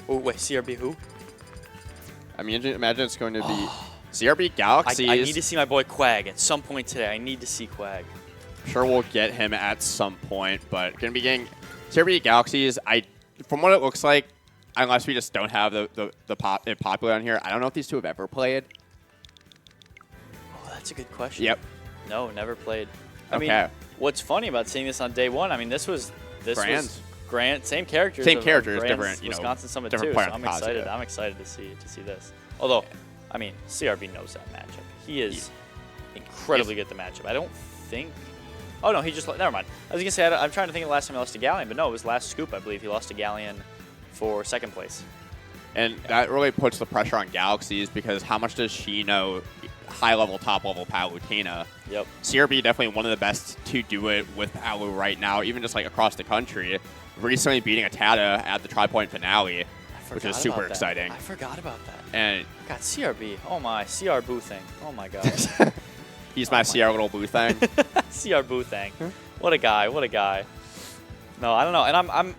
Oh, wait, CRB who? I mean, imagine it's going to be CRB Galaxxyss. I need to see my boy Quag at some point today. I need to see Quag. Sure, we'll get him at some point, but going to be getting CRB Galaxxyss. From what it looks like, unless we just don't have the popular on here, I don't know if these two have ever played. Oh, that's a good question. Yep. No, never played. I mean, what's funny about seeing this on day one? I mean, this was Grant, same characters. Same characters, different. Wisconsin Summit different too. player So I'm Kazuya. excited. I'm excited to see this. Although, I mean, CRB knows that matchup. He is incredibly good at the matchup. I don't think. Oh no, he just never mind. I was gonna say I'm trying to think of the last time he lost to Galleon, but no, it was last scoop. I believe he lost to Galleon for second place. And that really puts the pressure on Galaxxyss because how much does she know high-level, top-level Palutena? Yep. CRB definitely one of the best to do it with Palu right now, even just like across the country. Recently beating Atata at the Tri-Point finale, which is super exciting. I forgot about that. And God, CRB. Oh my, CR Boo thing. Oh my God. he's my CR little boo thing. CR Boo thing. What a guy. What a guy. No, I don't know. And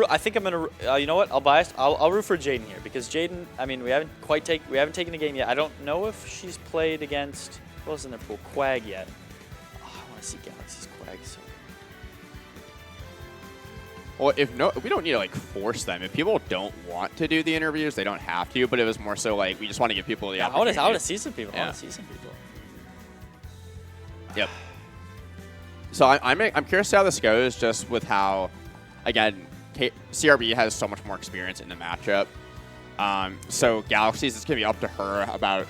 I think I'm gonna. You know what? I'll root for Jaden here because Jaden. I mean, we haven't taken a game yet. I don't know if she's played against who else in their pool, Quag yet. Oh, I want to see Galaxxyss Quag. So. Well, we don't need to like force them. If people don't want to do the interviews, they don't have to. But it was more so like we just want to give people the opportunity. I want to see some people. I want to see some people. Yep. So I'm curious to see how this goes, just with how, again, CRB has so much more experience in the matchup. So Galaxxyss, it's going to be up to her about,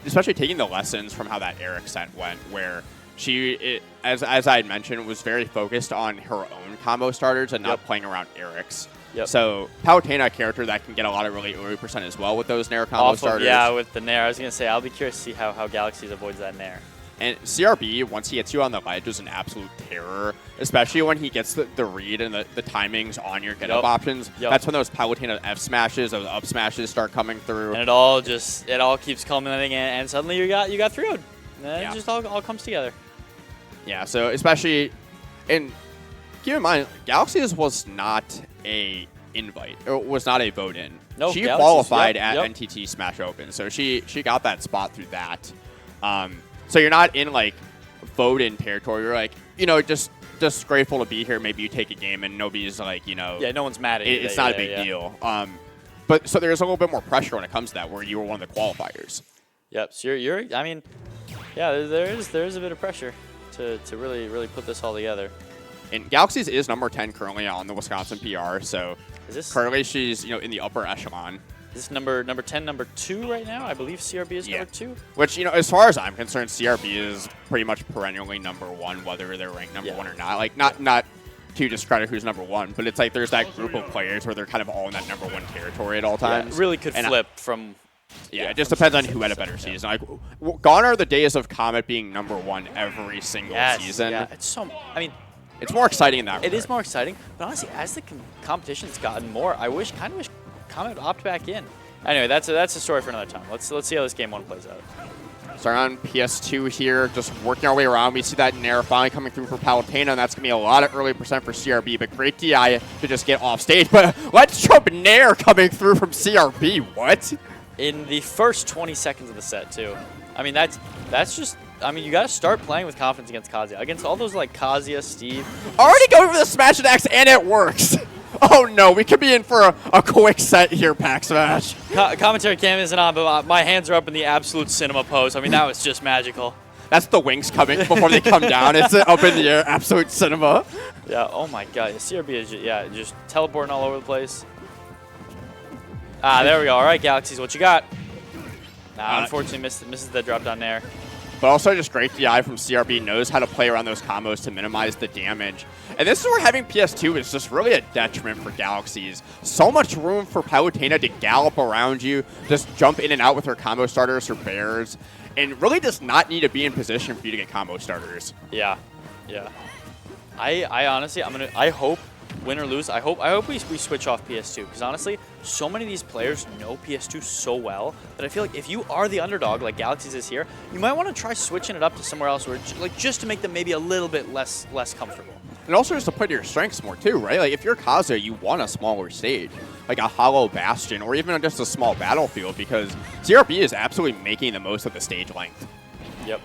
especially taking the lessons from how that Eric set went, where as I had mentioned, was very focused on her own combo starters and not playing around Eric's. Yep. So Palutena, a character that can get a lot of really early % as well with those Nair combo starters. Yeah, with the Nair. I was going to say, I'll be curious to see how Galaxxyss avoids that Nair. And CRB, once he gets you on the ledge, is an absolute terror, especially when he gets the read and the timings on your get-up options. That's when those Palutena F smashes, those up smashes start coming through. And it all keeps culminating, and suddenly you got 3-0'd. And it just all comes together. Yeah, so especially, and keep in mind, Galaxxyss was not a invite, or was not a vote-in. No, she qualified at NTT Smash Open, so she got that spot through that. So you're not in like vote-in territory. You're like, just grateful to be here. Maybe you take a game and nobody's like, Yeah, no one's mad at you. It's not a big deal. But so there's a little bit more pressure when it comes to that, where you were one of the qualifiers. Yep. So I mean, yeah, there is a bit of pressure to really put this all together. And Galaxxyss is number 10 currently on the Wisconsin PR. So currently she's in the upper echelon. Is this number 10, number 2 right now? I believe CRB is number 2. Which, as far as I'm concerned, CRB is pretty much perennially number 1, whether they're ranked number 1 or not. Like, not to discredit who's number 1, but it's like there's that group of players where they're kind of all in that number 1 territory at all times. Yeah, it really could flip from... Yeah, it just depends on who had a better season. Like, gone are the days of Comet being number 1 every single season. Yeah, it's so... I mean... It's more exciting in that regard. It is more exciting, but honestly, as the competition's gotten more, I wish Comet would opt back in. Anyway, that's a story for another time. Let's see how this game 1 plays out. Starting on PS2 here, just working our way around. We see that Nair finally coming through for Palutena, and that's going to be a lot of early % for CRB, but great DI to just get off stage. But let's jump Nair coming through from CRB. What? In the first 20 seconds of the set, too. I mean, that's just... I mean, you got to start playing with confidence against Kazuya. Against all those, like, Kazuya, Steve. Already going for the Smash Attack, and it works. Oh, no. We could be in for a quick set here, Pack Smash. Commentary cam isn't on, but my hands are up in the absolute cinema pose. I mean, that was just magical. That's the wings coming before they come down. It's up in the air, absolute cinema. Yeah, oh, my God. The CRB is, just teleporting all over the place. Ah, there we go. All right, Galaxxyss, what you got? Nah, unfortunately, misses the drop down there. But also just great DI from CRB, knows how to play around those combos to minimize the damage. And this is where having PS2 is just really a detriment for Galaxxyss. So much room for Palutena to gallop around you, just jump in and out with her combo starters, her bears, and really does not need to be in position for you to get combo starters. Yeah. I honestly, I hope, win or lose, I hope we switch off PS2, because honestly, so many of these players know PS2 so well that I feel like if you are the underdog, like Galaxxyss is here, you might want to try switching it up to somewhere else, where, like, just to make them maybe a little bit less comfortable. And also just to play to your strengths more too, right? Like if you're Kazuya, you want a smaller stage, like a hollow bastion, or even just a small battlefield, because CRB is absolutely making the most of the stage length. Yep.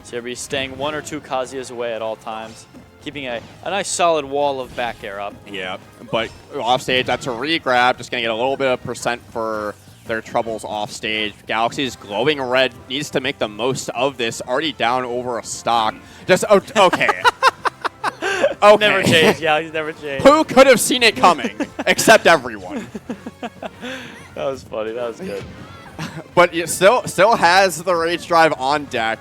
CRB staying 1 or 2 Kazuyas away at all times, keeping a nice solid wall of back air up. Yeah, but off stage, that's a re-grab, just gonna get a little bit of percent for their troubles off stage. Galaxxy's glowing red needs to make the most of this. Already down over a stock. Just okay. Okay. Never changed. Yeah, he's never changed. Who could have seen it coming? Except everyone. That was funny. That was good. But it still has the Rage Drive on deck.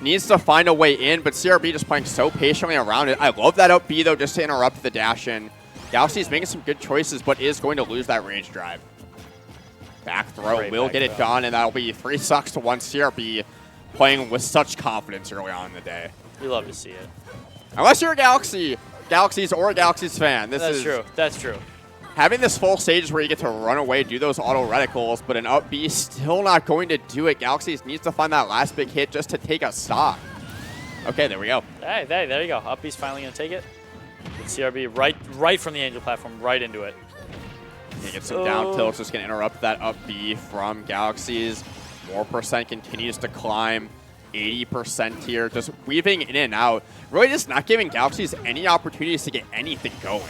Needs to find a way in, but CRB just playing so patiently around it. I love that up B, though, just to interrupt the dash in. Galaxxy's making some good choices, but is going to lose that Rage Drive. Back throw Great will back get it throw. done, and that'll be 3 stocks to 1. CRB playing with such confidence early on in the day. You love to see it. Unless you're a Galaxxy's or a Galaxxy's fan. That's true. That's true. Having this full stage where you get to run away, do those auto reticles, but an up B still not going to do it. Galaxxy's needs to find that last big hit just to take a stock. Okay, there we go. Hey, there you go. Up B's finally going to take it. And CRB right from the Angel platform, right into it. He gets some down tilts, just going to interrupt that up B from Galaxxy's. More percent continues to climb. 80% here, just weaving in and out. Really just not giving Galaxxy's any opportunities to get anything going.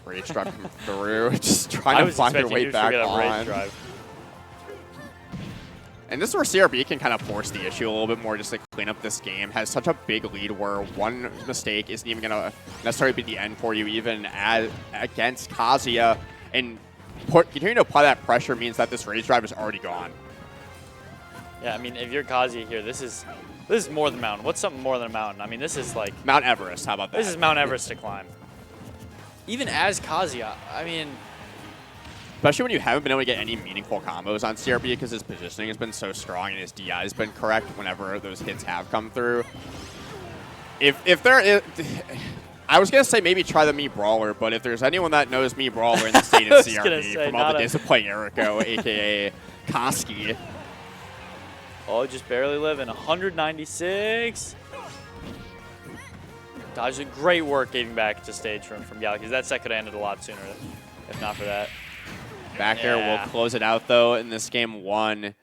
Rage Drive coming through, just trying to find your way back on. Drive. And this is where CRB can kind of force the issue a little bit more just to clean up this game. Has such a big lead where one mistake isn't even going to necessarily be the end for you, even against Kazuya. And continuing to apply that pressure means that this Rage Drive is already gone. Yeah, I mean, if you're Kazuya here, this is more than mountain. What's something more than a mountain? I mean, this is like Mount Everest. How about that? This is Mount Everest to climb. Even as Kazuya, I mean, especially when you haven't been able to get any meaningful combos on CRB because his positioning has been so strong and his DI has been correct whenever those hits have come through. If there is, I was going to say maybe try the Mii Brawler, but if there's anyone that knows Mii Brawler in the state of CRB from all the days of playing Eriko, a.k.a. Koski. Oh, just barely living. 196. Dodge, great work getting back to stage from Galaxxy's. That set could have ended a lot sooner if not for that. Back air will close it out, though, in this game 1.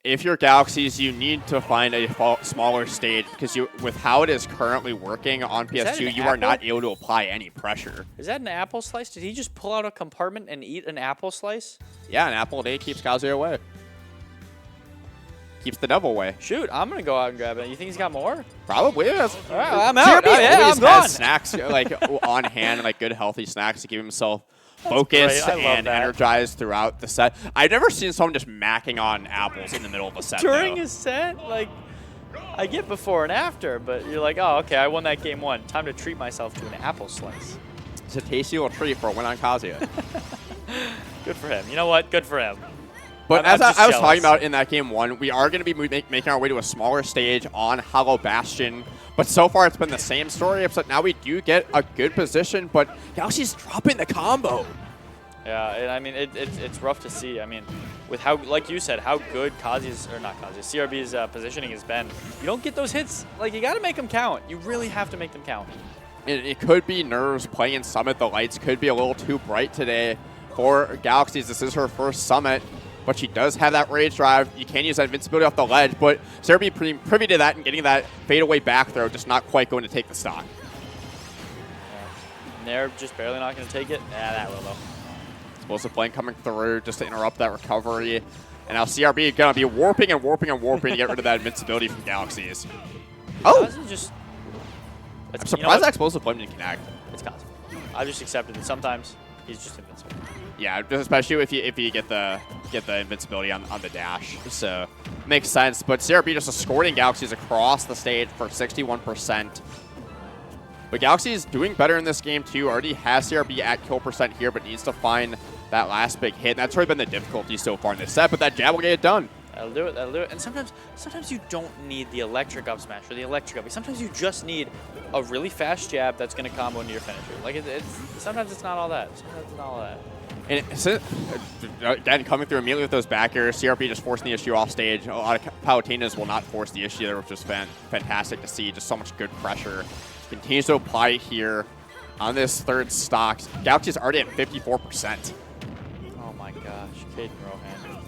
If you're Galaxxy's, you need to find a smaller stage because with how it is currently working on PS2, you are not able to apply any pressure. Is that an apple slice? Did he just pull out a compartment and eat an apple slice? Yeah, an apple a day keeps Kazuya away. Keeps the devil away. Shoot, I'm going to go out and grab it. You think he's got more? Probably. All right, I'm out. CRB always I'm gone. has snacks like on hand, like good healthy snacks to keep himself focused and energized throughout the set. I've never seen someone just macking on apples in the middle of a set. During a set? Like, I get before and after, but you're like, oh, okay, I won that game 1. Time to treat myself to an apple slice. It's a tasty little treat for a win on Kazuya. Good for him. You know what? Good for him. But as I was talking about in that game 1, we are going to be making our way to a smaller stage on Hollow Bastion. But so far, it's been the same story, except now we do get a good position, but Galaxxy's dropping the combo. Yeah, and I mean, it's rough to see. I mean, with how, like you said, how good CRB's positioning has been. You don't get those hits. Like, you got to make them count. You really have to make them count. It could be nerves playing in Summit. The lights could be a little too bright today for Galaxxy's. This is her first Summit. But she does have that Rage Drive. You can use that invincibility off the ledge, but CRB privy to that and getting that fadeaway back throw, just not quite going to take the stock. And they're just barely not going to take it. Yeah, that will, though. Explosive Flame coming through just to interrupt that recovery. And now CRB going to be warping and warping and warping to get rid of that invincibility from Galaxxy's. Oh! I'm surprised that Explosive Flame didn't connect. It's constant. I just accepted that sometimes he's just invincible. Yeah, especially if you get the invincibility on the dash, so makes sense. But CRB just escorting Galaxxy's across the stage for 61%. But Galaxxy's doing better in this game too. Already has CRB at kill percent here, but needs to find that last big hit. And that's really been the difficulty so far in this set. But that jab will get it done. That'll do it. That'll do it. And sometimes you don't need the electric up smash or the electric up. Sometimes you just need a really fast jab that's going to combo into your finisher. Like sometimes it's not all that. Sometimes it's not all that. And again, coming through immediately with those back airs, CRB just forcing the issue off stage. A lot of Palutena's will not force the issue there, which is fantastic to see. Just so much good pressure. Continues to apply it here on this third stock. Galaxxy's already at 54%. Oh my gosh, Caden Rohan.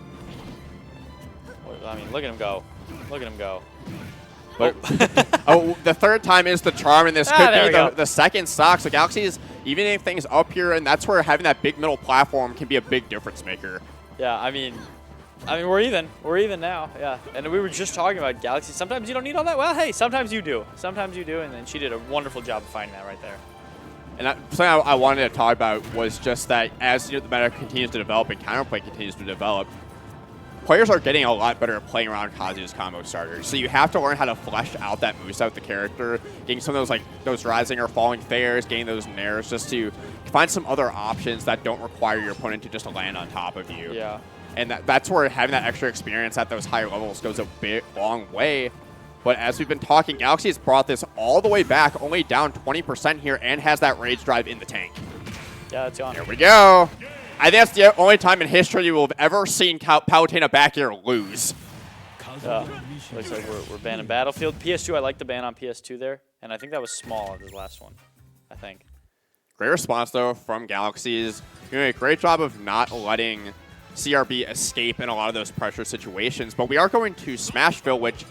I mean, look at him go. Look at him go. But, oh, the third time is the charm, and this could be the second stock. So Galaxxy's evening things up here, and that's where having that big middle platform can be a big difference maker. Yeah, I mean, we're even. We're even now. Yeah, and we were just talking about Galaxxy. Sometimes you don't need all that. Well, hey, sometimes you do. Sometimes you do, and then she did a wonderful job of finding that right there. And something I wanted to talk about was just that as the meta continues to develop and counterplay continues to develop, players are getting a lot better at playing around Kazuya's combo starters. So you have to learn how to flesh out that moveset with the character, getting some of those those rising or falling fairs, getting those nairs, just to find some other options that don't require your opponent to just land on top of you. Yeah. And that's where having that extra experience at those higher levels goes a long way. But as we've been talking, Galaxxy has brought this all the way back, only down 20% here, and has that Rage Drive in the tank. Yeah, that's on. Here we go. I think that's the only time in history you will have ever seen Palutena back here lose. Looks like we're banning Battlefield. PS2, I like the ban on PS2 there, and I think that was small on this last one, I think. Great response, though, from Galaxxy's. Doing a great job of not letting CRB escape in a lot of those pressure situations. But we are going to Smashville, which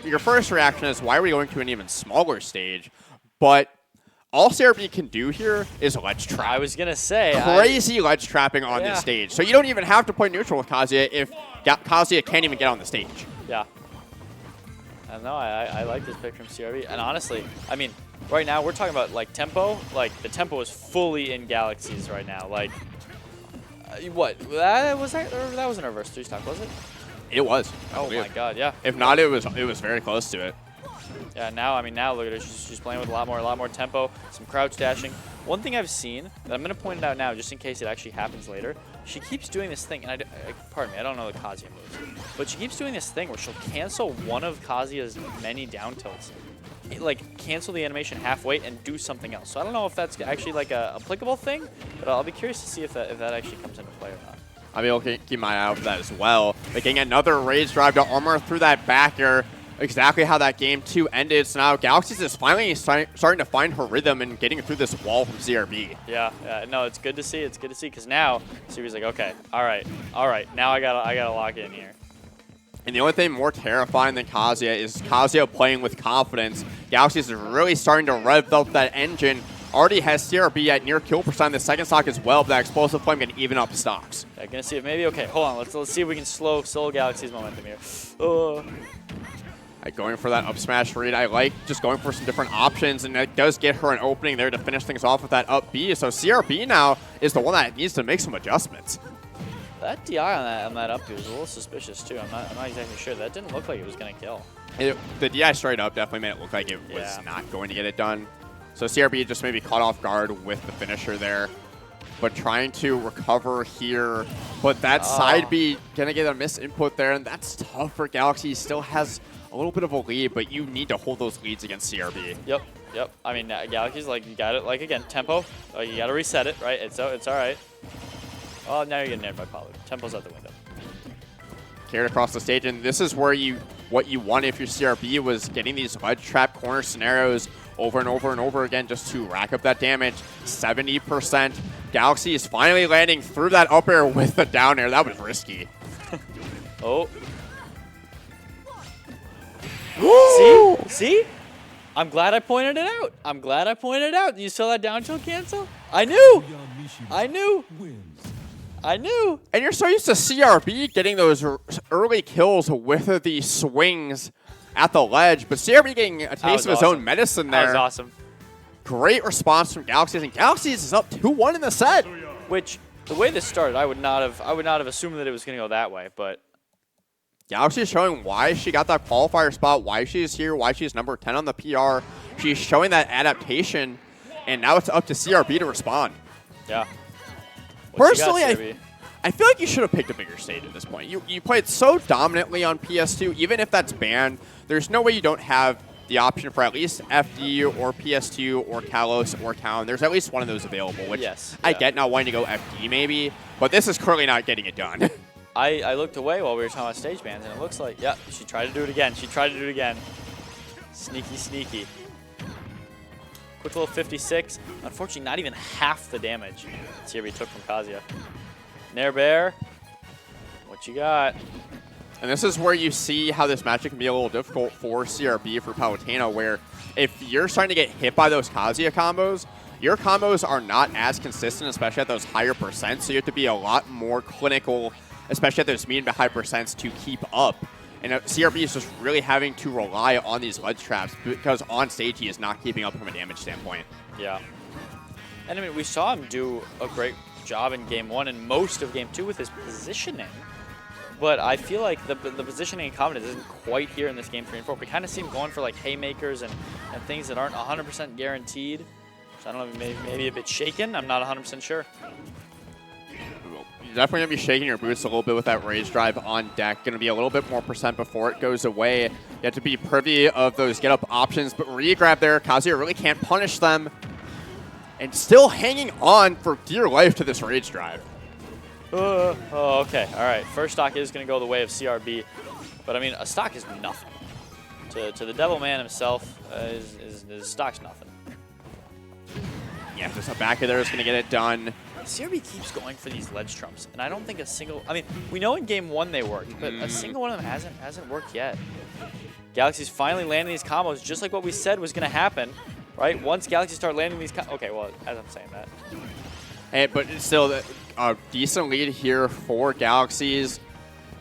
your first reaction is, why are we going to an even smaller stage? But all CRB can do here is ledge trap. I was going to say. Crazy ledge trapping on this stage. So you don't even have to play neutral with Kazuya if Kazuya can't even get on the stage. Yeah. I don't know. I like this pick from CRB. And honestly, I mean, right now we're talking about like tempo. Like the tempo is fully in Galaxxy's right now. Like, what? That wasn't a reverse 3-stock, was it? It was. Oh my god, yeah. If not, it was very close to it. Yeah, now look at her. She's playing with a lot more tempo, some crouch dashing. One thing I've seen that I'm going to point it out now, just in case it actually happens later, she keeps doing this thing, and pardon me, I don't know the Kazuya moves, but she keeps doing this thing where she'll cancel one of Kazuya's many down tilts, like cancel the animation halfway and do something else. So I don't know if that's actually like a applicable thing, but I'll be curious to see if that actually comes into play or not. I'll be able to keep my eye out for that as well. But getting another Rage Drive to armor through that back air. Exactly how that game 2 ended. So now Galaxxy's is finally starting to find her rhythm and getting through this wall from CRB. Yeah, no, it's good to see. It's good to see because now CRB's like, okay, all right, now I gotta lock in here. And the only thing more terrifying than Kazuya is Kazuya playing with confidence. Galaxxy's is really starting to rev up that engine. Already has CRB at near kill percent in the second stock as well, but that explosive flame can even up stocks. Yeah, gonna see if maybe, okay, hold on, let's see if we can slow Galaxxy's momentum here. Going for that up smash read. I like just going for some different options, and it does get her an opening there to finish things off with that up B. So CRB now is the one that needs to make some adjustments. That DI on that up B was a little suspicious too. I'm not exactly sure. That didn't look like it was gonna kill. The DI straight up definitely made it look like it was not going to get it done. So CRB just maybe caught off guard with the finisher there, but trying to recover here. But that side B gonna get a miss input there, and that's tough for Galaxxy. He still has a little bit of a lead, but you need to hold those leads against CRB. Yep. I mean, Galaxxy's like, you got it. Like again, tempo. You got to reset it, right? It's all right. Oh, now you're getting nailed by Palu. Tempo's out the window. Carried across the stage, and this is where what you want if you're CRB was getting these ledge trap corner scenarios over and over and over again just to rack up that damage. 70%. Galaxxy is finally landing through that up air with the down air. That was risky. Oh. See? I'm glad I pointed it out. You saw that down tilt cancel? I knew. And you're so used to CRB getting those early kills with the swings at the ledge, but CRB getting a taste of his own medicine there. That was awesome. Great response from Galaxxy's, and Galaxxy's is up 2-1 in the set. Which, the way this started, I would not have assumed that it was going to go that way, but Galaxxy is showing why she got that qualifier spot, why she's here, why she's number 10 on the PR. She's showing that adaptation, and now it's up to CRB to respond. Yeah. Personally, I feel like you should have picked a bigger stage at this point. You played so dominantly on PS2, even if that's banned, there's no way you don't have the option for at least FD or PS2 or Kalos or Town. There's at least one of those available, which I get not wanting to go FD maybe, but this is currently not getting it done. I looked away while we were talking about stage bans, and it looks like, yeah, she tried to do it again. She tried to do it again. Sneaky, sneaky. Quick little 56. Unfortunately, not even half the damage CRB took from Kazuya. Nair Bear, what you got? And this is where you see how this matchup can be a little difficult for CRB for Palutena, where if you're starting to get hit by those Kazuya combos, your combos are not as consistent, especially at those higher percents, so you have to be a lot more clinical, especially at those medium to high percents, to keep up. And CRB is just really having to rely on these ledge traps because on stage he is not keeping up from a damage standpoint. Yeah. And I mean, we saw him do a great job in Game 1 and most of Game 2 with his positioning. But I feel like the positioning and confidence isn't quite here in this Game 3 and 4. We kind of see him going for like haymakers and things that aren't 100% guaranteed. So I don't know, maybe a bit shaken. I'm not 100% sure. You're definitely going to be shaking your boots a little bit with that rage drive on deck. Going to be a little bit more percent before it goes away. You have to be privy of those get-up options. But re-grab there, Kazuya really can't punish them. And still hanging on for dear life to this rage drive. Oh, okay. All right. First stock is going to go the way of CRB. But, I mean, a stock is nothing. To the Devil Man himself, his stock's nothing. Yeah, just a back of there is going to get it done. CRB keeps going for these ledge trumps, and I don't think a single... I mean, we know in Game 1 they worked, but a single one of them hasn't worked yet. Galaxxy's finally landing these combos, just like what we said was going to happen, right? Once Galaxxy start landing these okay, well, as I'm saying that. Hey, but it's still a decent lead here for Galaxxy's.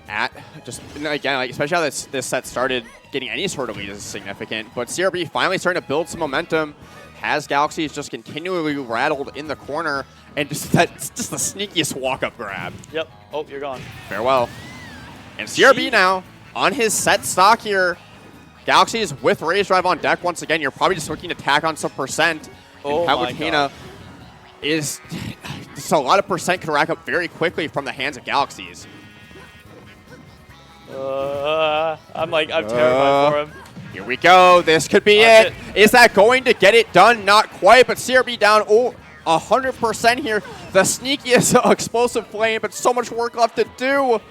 At just, again, like, especially how this set started, getting any sort of lead is significant. But CRB finally starting to build some momentum. Has Galaxxy's just continually rattled in the corner, and just the sneakiest walk-up grab. Yep. Oh, you're gone. Farewell. And CRB now on his set stock here. Galaxxy's with Rage Drive on deck once again. You're probably just looking to tack on some percent. Oh, and Palutena is just a lot of percent can rack up very quickly from the hands of Galaxxy's. I'm terrified for him. Here we go. This could be it. Is that going to get it done? Not quite, but CRB down 100% here. The sneakiest explosive flame, but so much work left to do.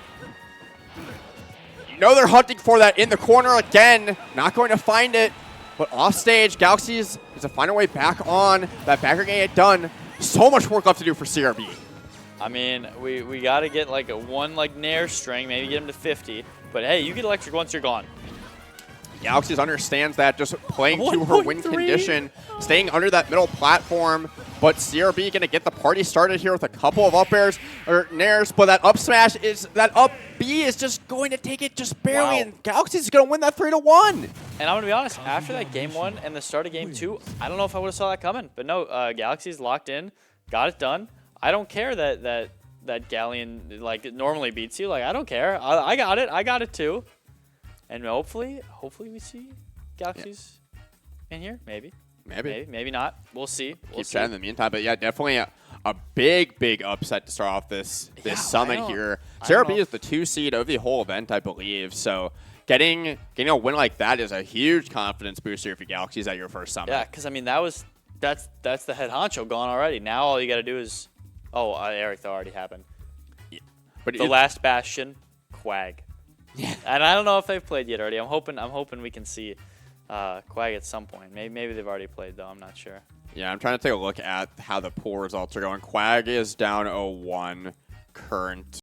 You know they're hunting for that in the corner again. Not going to find it, but off stage, Galaxxy's is to find a way back on. That backer getting it done. So much work left to do for CRB. I mean, we got to get like one Nair string, maybe get him to 50. But hey, you get electric once you're gone. Galaxxy's understands that, just playing to her win condition, staying under that middle platform. But CRB going to get the party started here with a couple of up airs or nairs, but that up smash that up B is just going to take it just barely, and Galaxxy's going to win that 3-1. And I'm going to be honest, after that Game 1 and the start of Game 2, I don't know if I would have saw that coming. But no, Galaxy's locked in, got it done. I don't care that Galleon normally beats you. Like, I don't care. I got it. I got it too. And hopefully we see Galaxxy's in here. Maybe not. We'll see. Keep chatting in the meantime, but yeah, definitely a big upset to start off this summit here. CRB is the 2 seed of the whole event, I believe. So getting a win like that is a huge confidence booster if your Galaxy's at your first summit. Yeah, because I mean that's the head honcho gone already. Now all you got to do is Eric, that already happened. Yeah. But the last bastion, Quag. Yeah. And I don't know if they've played yet already. I'm hoping we can see Quag at some point. Maybe they've already played though. I'm not sure. Yeah, I'm trying to take a look at how the pool results are going. Quag is down 0-1 current.